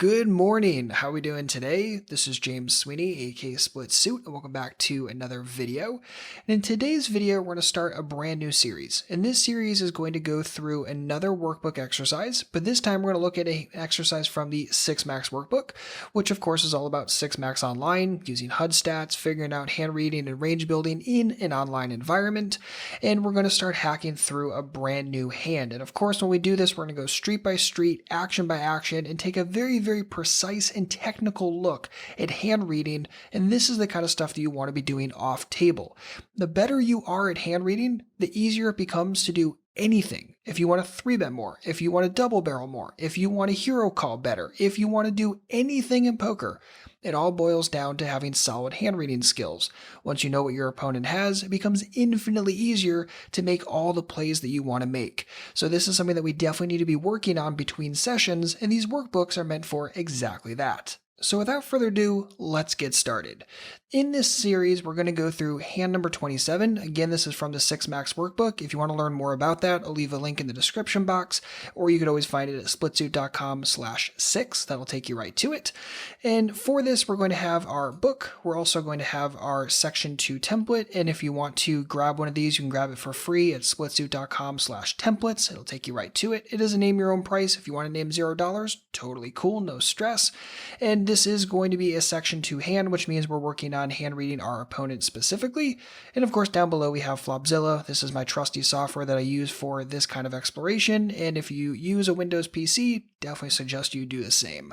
Good morning. How are we doing today? This is James Sweeney, aka SplitSuit, and welcome back to another video. And in today's video, we're going to start a brand new series. And this series is going to go through another workbook exercise, but this time we're going to look at an exercise from the 6 Max workbook, which of course is all about 6 Max Online, using HUD stats, figuring out hand reading and range building in an online environment. And we're going to start hacking through a brand new hand. And of course, when we do this, we're going to go street by street, action by action, and take a very precise and technical look at hand reading, and this is the kind of stuff that you want to be doing off table. The better you are at hand reading, the easier it becomes to do anything. If you want to 3-bet more, if you want to double barrel more, if you want to hero call better, if you want to do anything in poker, it all boils down to having solid hand reading skills. Once you know what your opponent has, it becomes infinitely easier to make all the plays that you want to make. So this is something that we definitely need to be working on between sessions, and these workbooks are meant for exactly that. So without further ado, let's get started. In this series, we're going to go through hand number 27. Again, this is from the 6 Max workbook. If you want to learn more about that, I'll leave a link in the description box, or you could always find it at splitsuit.com/6. That'll take you right to it. And for this, we're going to have our book. We're also going to have our section 2 template. And if you want to grab one of these, you can grab it for free at splitsuit.com/templates. It'll take you right to it. It is a name your own price. If you want to name $0, totally cool, no stress. And this is going to be a section 2 hand, which means we're working on hand reading our opponent specifically. And of course, down below we have Flopzilla. This is my trusty software that I use for this kind of exploration. And if you use a Windows PC, definitely suggest you do the same.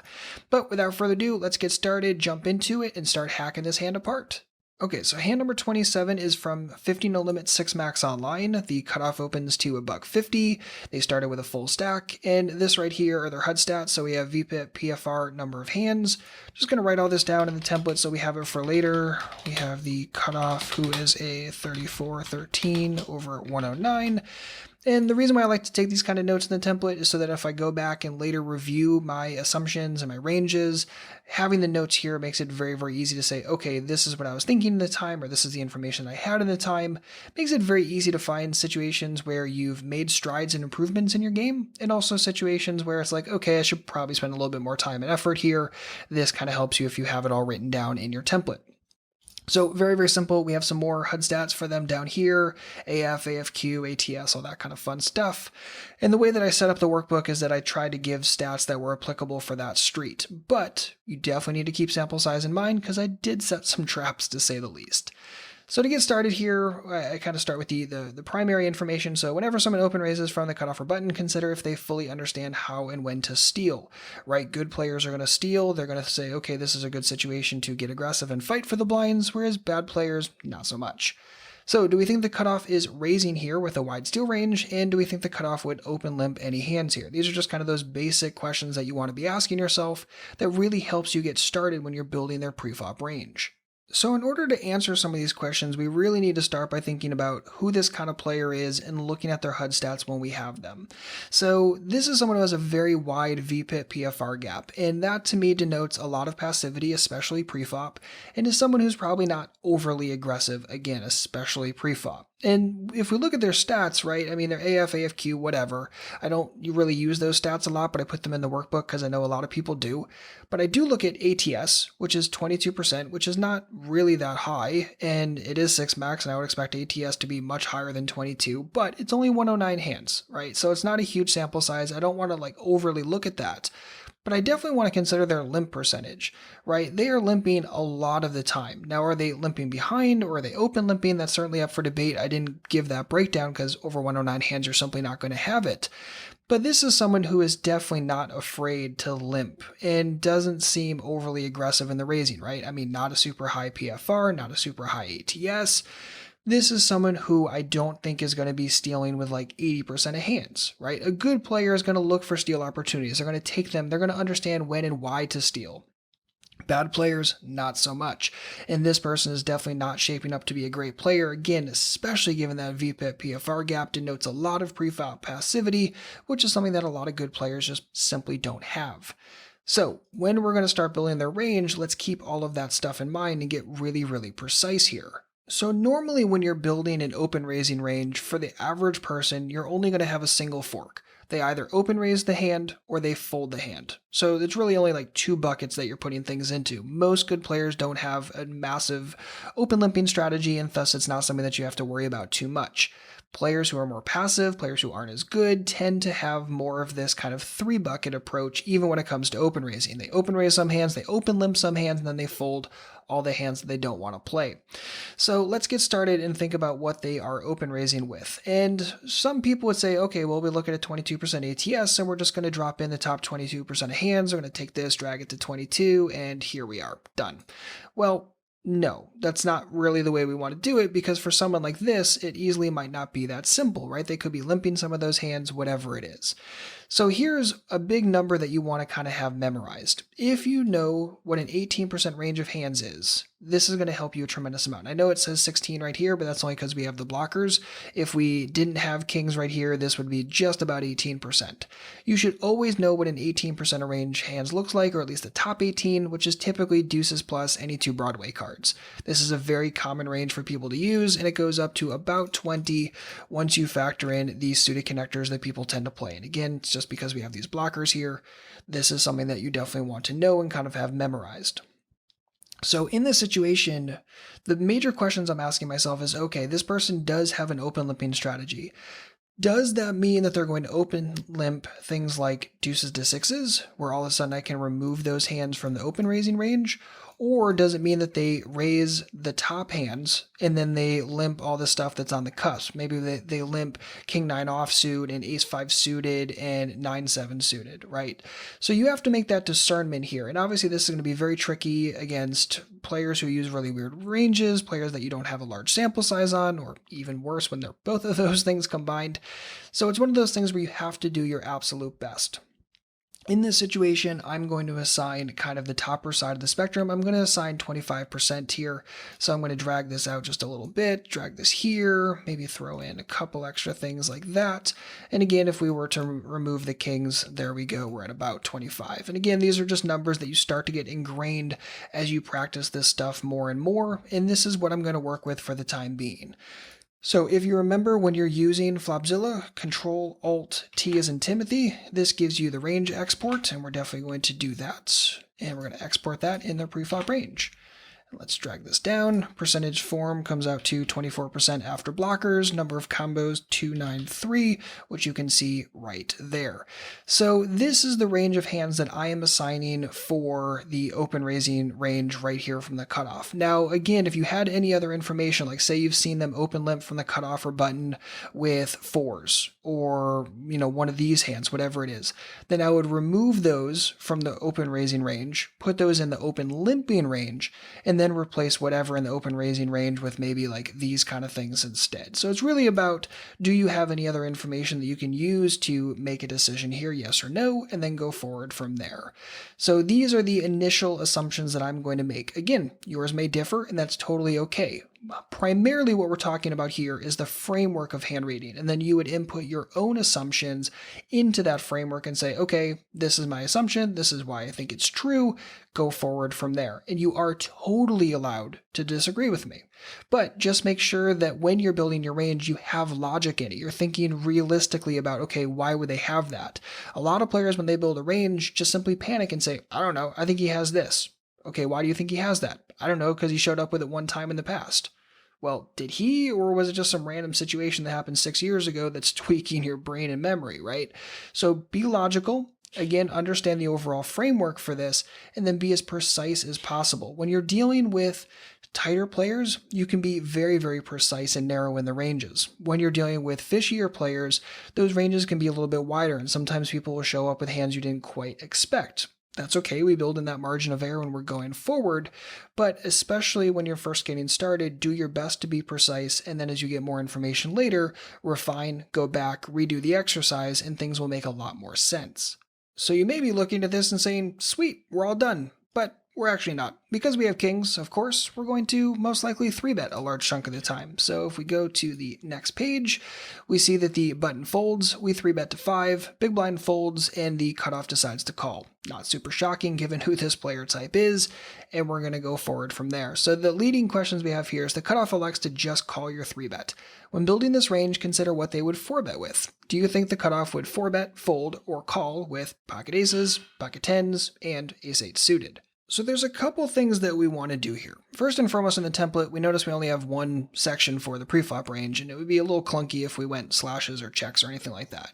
But without further ado, let's get started, jump into it, and start hacking this hand apart. Okay, so hand number 27 is from 50 No Limit 6 Max Online. The cutoff opens to $1.50. They started with a full stack, and this right here are their HUD stats. So we have VPIP, PFR, number of hands. Just gonna write all this down in the template so we have it for later. We have the cutoff, who is a 3413 over 109. And the reason why I like to take these kind of notes in the template is so that if I go back and later review my assumptions and my ranges, having the notes here makes it very easy to say, okay, this is what I was thinking at the time, or this is the information I had at the time. It makes it very easy to find situations where you've made strides and improvements in your game, and also situations where it's like, okay, I should probably spend a little bit more time and effort here. This kind of helps you if you have it all written down in your template. So very simple. We have some more HUD stats for them down here, AF, AFQ, ATS, all that kind of fun stuff. And the way that I set up the workbook is that I tried to give stats that were applicable for that street. But you definitely need to keep sample size in mind because I did set some traps, to say the least. So to get started here, I kind of start with the primary information. So whenever someone open raises from the cutoff or button, consider if they fully understand how and when to steal, right? Good players are going to steal. They're going to say, okay, this is a good situation to get aggressive and fight for the blinds, whereas bad players, not so much. So do we think the cutoff is raising here with a wide steal range? And do we think the cutoff would open limp any hands here? These are just kind of those basic questions that you want to be asking yourself that really helps you get started when you're building their preflop range. So in order to answer some of these questions, we really need to start by thinking about who this kind of player is and looking at their HUD stats when we have them. So this is someone who has a very wide VPIP PFR gap, and that to me denotes a lot of passivity, especially preflop, and is someone who's probably not overly aggressive, again, especially preflop. And if we look at their stats, right, I mean, they're AF, AFQ, whatever. I don't really use those stats a lot, but I put them in the workbook because I know a lot of people do. But I do look at ATS, which is 22%, which is not really that high, and it is 6 Max, and I would expect ATS to be much higher than 22, but it's only 109 hands, right? So it's not a huge sample size. I don't want to like overly look at that. But I definitely want to consider their limp percentage, right? They are limping a lot of the time. Now, are they limping behind or are they open limping? That's certainly up for debate. I didn't give that breakdown because over 109 hands, you're simply not going to have it. But this is someone who is definitely not afraid to limp and doesn't seem overly aggressive in the raising, right? I mean, not a super high PFR, not a super high ATS. This is someone who I don't think is going to be stealing with like 80% of hands, right? A good player is going to look for steal opportunities. They're going to take them. They're going to understand when and why to steal. Bad players, not so much. And this person is definitely not shaping up to be a great player. Again, especially given that VPIP PFR gap denotes a lot of preflop passivity, which is something that a lot of good players just simply don't have. So when we're going to start building their range, let's keep all of that stuff in mind and get really precise here. So normally when you're building an open raising range, for the average person, you're only going to have a single fork. They either open raise the hand or they fold the hand. So it's really only like 2 buckets that you're putting things into. Most good players don't have a massive open limping strategy, and thus it's not something that you have to worry about too much. Players who are more passive, players who aren't as good, tend to have more of this kind of 3-bucket approach, even when it comes to open raising. They open raise some hands, they open limp some hands, and then they fold all the hands that they don't want to play. So let's get started and think about what they are open raising with. And some people would say, okay, well, we're looking at 22% ATS, and we're just going to drop in the top 22% of hands. We're going to take this, drag it to 22, and here we are, done. Well, no, that's not really the way we want to do it, because for someone like this, it easily might not be that simple, right? They could be limping some of those hands, whatever it is. So here's a big number that you want to kind of have memorized. If you know what an 18% range of hands is, this is going to help you a tremendous amount. I know it says 16 right here, but that's only because we have the blockers. If we didn't have kings right here, this would be just about 18%. You should always know what an 18% of range hands looks like, or at least the top 18, which is typically deuces plus any 2 Broadway cards. This is a very common range for people to use, and it goes up to about 20 once you factor in these suited connectors that people tend to play. And again, it's just because we have these blockers here, this is something that you definitely want to know and kind of have memorized. So in this situation, the major questions I'm asking myself is, okay, this person does have an open limping strategy. Does that mean that they're going to open limp things like deuces to sixes, where all of a sudden I can remove those hands from the open raising range? Or does it mean that they raise the top hands and then they limp all the stuff that's on the cusp? Maybe they limp king 9 offsuit and ace 5 suited and 9 7 suited, right? So you have to make that discernment here. And obviously this is going to be very tricky against players who use really weird ranges, players that you don't have a large sample size on, or even worse when they're both of those things combined. So it's one of those things where you have to do your absolute best. In this situation, I'm going to assign kind of the topper side of the spectrum. I'm going to assign 25% here. So I'm going to drag this out just a little bit, drag this here, maybe throw in a couple extra things like that. And again, if we were to remove the kings, there we go, we're at about 25. And again, these are just numbers that you start to get ingrained as you practice this stuff more and more. And this is what I'm going to work with for the time being. So if you remember when you're using Flopzilla, Control-Alt-T as in Timothy, this gives you the range export, and we're definitely going to do that. And we're going to export that in the preflop range. Let's drag this down. Percentage form comes out to 24% after blockers. Number of combos 293, which you can see right there. So this is the range of hands that I am assigning for the open raising range right here from the cutoff. Now, again, if you had any other information, like say you've seen them open limp from the cutoff or button with 4s, or one of these hands, whatever it is, then I would remove those from the open raising range, put those in the open limping range, and then replace whatever in the open raising range with maybe like these kind of things instead. So it's really about, do you have any other information that you can use to make a decision here, yes or no, and then go forward from there. So these are the initial assumptions that I'm going to make. Again, yours may differ, and that's totally okay. Primarily what we're talking about here is the framework of hand reading, and then you would input your own assumptions into that framework and say, okay, this is my assumption, this is why I think it's true, go forward from there. And you are totally allowed to disagree with me. But just make sure that when you're building your range, you have logic in it. You're thinking realistically about, okay, why would they have that? A lot of players, when they build a range, just simply panic and say, I don't know, I think he has this. Okay, why do you think he has that? I don't know, because he showed up with it one time in the past. Well, did he, or was it just some random situation that happened 6 years ago that's tweaking your brain and memory, right? So be logical. Again, understand the overall framework for this, and then be as precise as possible. When you're dealing with tighter players, you can be very, very precise and narrow in the ranges. When you're dealing with fishier players, those ranges can be a little bit wider, and sometimes people will show up with hands you didn't quite expect. That's okay, we build in that margin of error when we're going forward, but especially when you're first getting started, do your best to be precise, and then as you get more information later, refine, go back, redo the exercise, and things will make a lot more sense. So you may be looking at this and saying, sweet, we're all done, but we're actually not. Because we have kings, of course, we're going to most likely 3-bet a large chunk of the time. So if we go to the next page, we see that the button folds, we 3-bet to 5, big blind folds, and the cutoff decides to call. Not super shocking given who this player type is, and we're going to go forward from there. So the leading questions we have here is the cutoff elects to just call your 3-bet. When building this range, consider what they would 4-bet with. Do you think the cutoff would 4-bet, fold, or call with pocket aces, pocket tens, and ace-8 suited? So there's a couple things that we want to do here. First and foremost in the template, we notice we only have one section for the preflop range, and it would be a little clunky if we went slashes or checks or anything like that.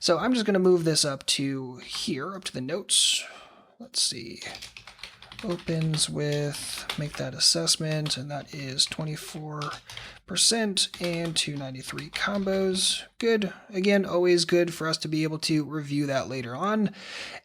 So I'm just going to move this up to here, up to the notes. Let's see. Opens with, make that assessment, and that is 24% and 293 combos. Good. Again, always good for us to be able to review that later on.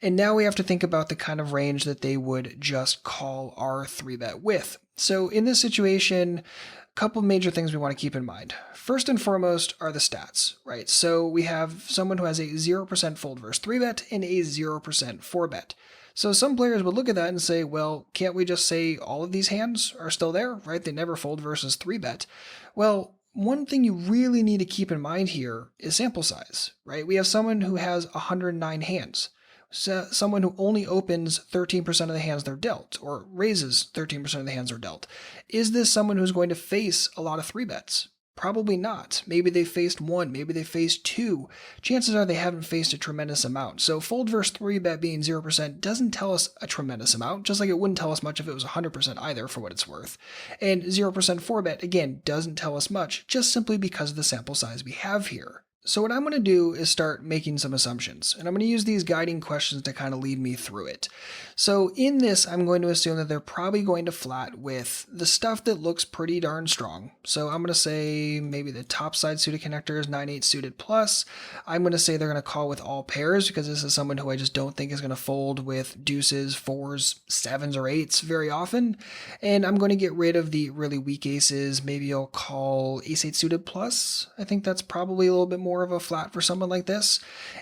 And now we have to think about the kind of range that they would just call our 3-bet with. So in this situation, a couple major things we want to keep in mind. First and foremost are the stats, right? So we have someone who has a 0% fold versus 3-bet and a 0% 4-bet. So some players would look at that and say, well, can't we just say all of these hands are still there, right? They never fold versus 3-bet. Well, one thing you really need to keep in mind here is sample size, right? We have someone who has 109 hands. So someone who only opens 13% of the hands they're dealt, or raises 13% of the hands they're dealt. Is this someone who's going to face a lot of 3-bets? Probably not. Maybe they faced 1, maybe they faced 2. Chances are they haven't faced a tremendous amount. So fold versus 3-bet being 0% doesn't tell us a tremendous amount, just like it wouldn't tell us much if it was 100% either, for what it's worth. And 0% 4-bet, again, doesn't tell us much, just simply because of the sample size we have here. So what I'm going to do is start making some assumptions, and I'm going to use these guiding questions to kind of lead me through it. So in this, I'm going to assume that they're probably going to flat with the stuff that looks pretty darn strong. So I'm going to say maybe the top side suited connector is 9-8 suited plus. I'm going to say they're going to call with all pairs because this is someone who I just don't think is going to fold with deuces, 4s, 7s, or 8s very often. And I'm going to get rid of the really weak aces. Maybe I'll call ace-8 suited plus. I think that's probably a little bit more of a flat for someone like this,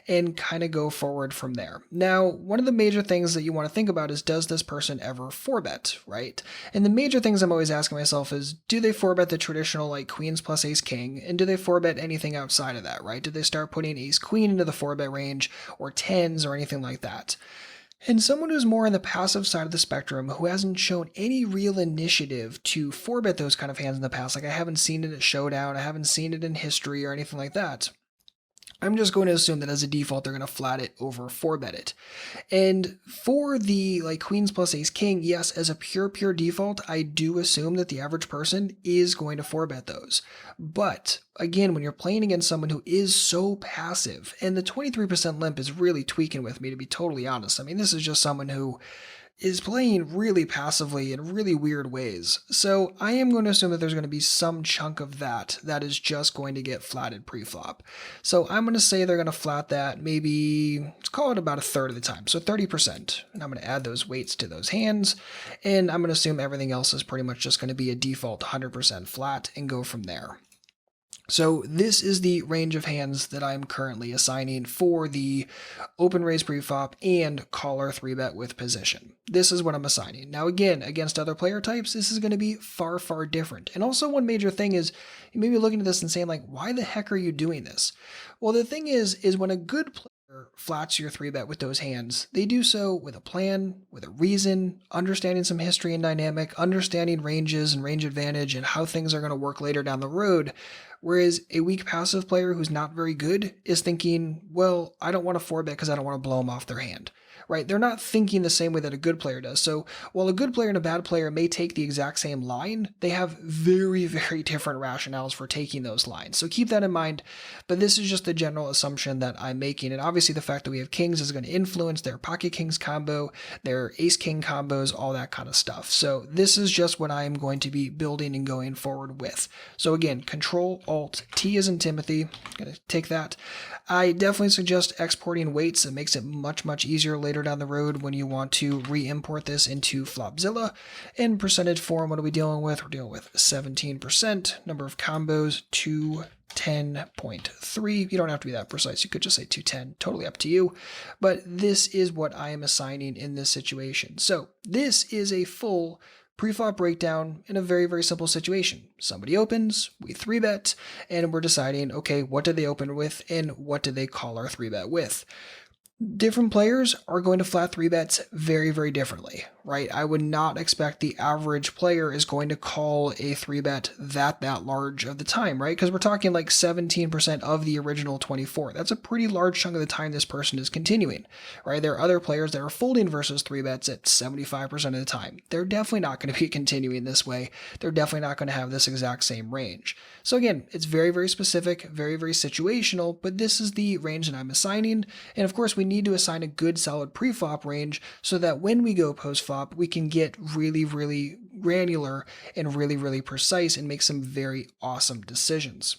and kind of go forward from there. Now, one of the major things that you want to think about is, does this person ever 4-bet, right? And the major things I'm always asking myself is, do they 4-bet the traditional like queens plus ace king, and do they 4-bet anything outside of that, right? Do they start putting ace queen into the 4-bet range, or 10s, or anything like that? And someone who's more on the passive side of the spectrum, who hasn't shown any real initiative to 4-bet those kind of hands in the past, like I haven't seen it at Showdown, I haven't seen it in history or anything like that, I'm just going to assume that as a default, they're going to flat it over 4-bet it. And for the like queens plus ace king, yes, as a pure default, I do assume that the average person is going to 4-bet those. But again, when you're playing against someone who is so passive, and the 23% limp is really tweaking with me, to be totally honest. I mean, this is just someone who is playing really passively in really weird ways. So I am going to assume that there's going to be some chunk of that is just going to get flatted pre-flop. So I'm going to say they're going to flat that maybe, let's call it about a third of the time, so 30%. And I'm going to add those weights to those hands, and I'm going to assume everything else is pretty much just going to be a default 100% flat and go from there. So this is the range of hands that I'm currently assigning for the open raise preflop and caller 3-bet with position. This is what I'm assigning. Now again, against other player types, this is going to be far different. And also one major thing is, you may be looking at this and saying like, why the heck are you doing this? Well, the thing is when a good player flats your 3-bet with those hands, they do so with a plan, with a reason, understanding some history and dynamic, understanding ranges and range advantage and how things are going to work later down the road. Whereas a weak passive player who's not very good is thinking, well, I don't want to 4-bet because I don't want to blow them off their hand, right? They're not thinking the same way that a good player does. So while a good player and a bad player may take the exact same line, they have very different rationales for taking those lines. So keep that in mind, but this is just the general assumption that I'm making. And obviously the fact that we have kings is going to influence their pocket kings combo, their ace king combos, all that kind of stuff. So this is just what I'm going to be building and going forward with. So again, Control Alt T as in Timothy. I'm going to take that. I definitely suggest exporting weights. It makes it much easier later later down the road when you want to re-import this into Flopzilla. In percentage form, what are we dealing with? We're dealing with 17%, number of combos, 210.3. You don't have to be that precise. You could just say 210, totally up to you. But this is what I am assigning in this situation. So this is a full preflop breakdown in a very, very simple situation. Somebody opens, we 3-bet, and we're deciding, okay, what did they open with and what did they call our 3-bet with? Different players are going to flat 3-bets very, very differently, right? I would not expect the average player is going to call a 3-bet that large of the time, right? Because we're talking like 17% of the original 24. That's a pretty large chunk of the time this person is continuing, right? There are other players that are folding versus 3-bets at 75% of the time. They're definitely not going to be continuing this way. They're definitely not going to have this exact same range. So again, it's very, very specific, very, very situational, but this is the range that I'm assigning. And of course, we need to assign a good solid preflop range so that when we go post-flop, we can get really, really granular and really, really precise and make some very awesome decisions.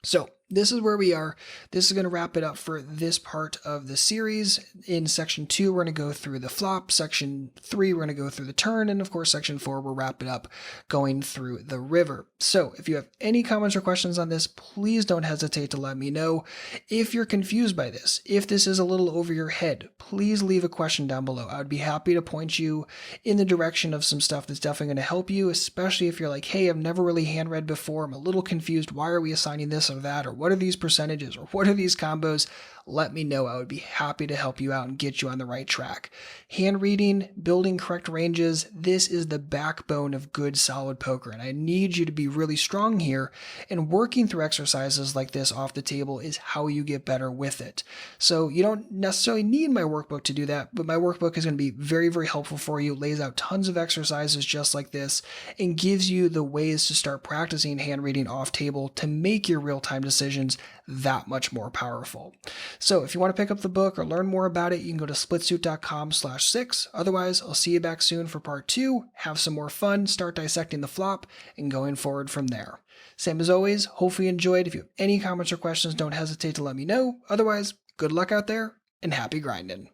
So this is where we are. This is going to wrap it up for this part of the series. In section 2, we're going to go through the flop. Section 3, we're going to go through the turn. And of course, section 4, we'll wrap it up going through the river. So if you have any comments or questions on this, please don't hesitate to let me know. If you're confused by this, if this is a little over your head, please leave a question down below. I would be happy to point you in the direction of some stuff that's definitely going to help you, especially if you're like, hey, I've never really hand read before. I'm a little confused. Why are we assigning this or that? Or what are these percentages, or what are these combos? Let me know. I would be happy to help you out and get you on the right track. Hand reading, building correct ranges, this is the backbone of good solid poker, and I need you to be really strong here, and working through exercises like this off the table is how you get better with it. So you don't necessarily need my workbook to do that, but my workbook is going to be very, very helpful for you. It lays out tons of exercises just like this and gives you the ways to start practicing hand reading off table to make your real-time decisions that much more powerful. So if you want to pick up the book or learn more about it, you can go to splitsuit.com/6. Otherwise, I'll see you back soon for part 2. Have some more fun, start dissecting the flop, and going forward from there. Same as always, hopefully you enjoyed. If you have any comments or questions, don't hesitate to let me know. Otherwise, good luck out there and happy grinding.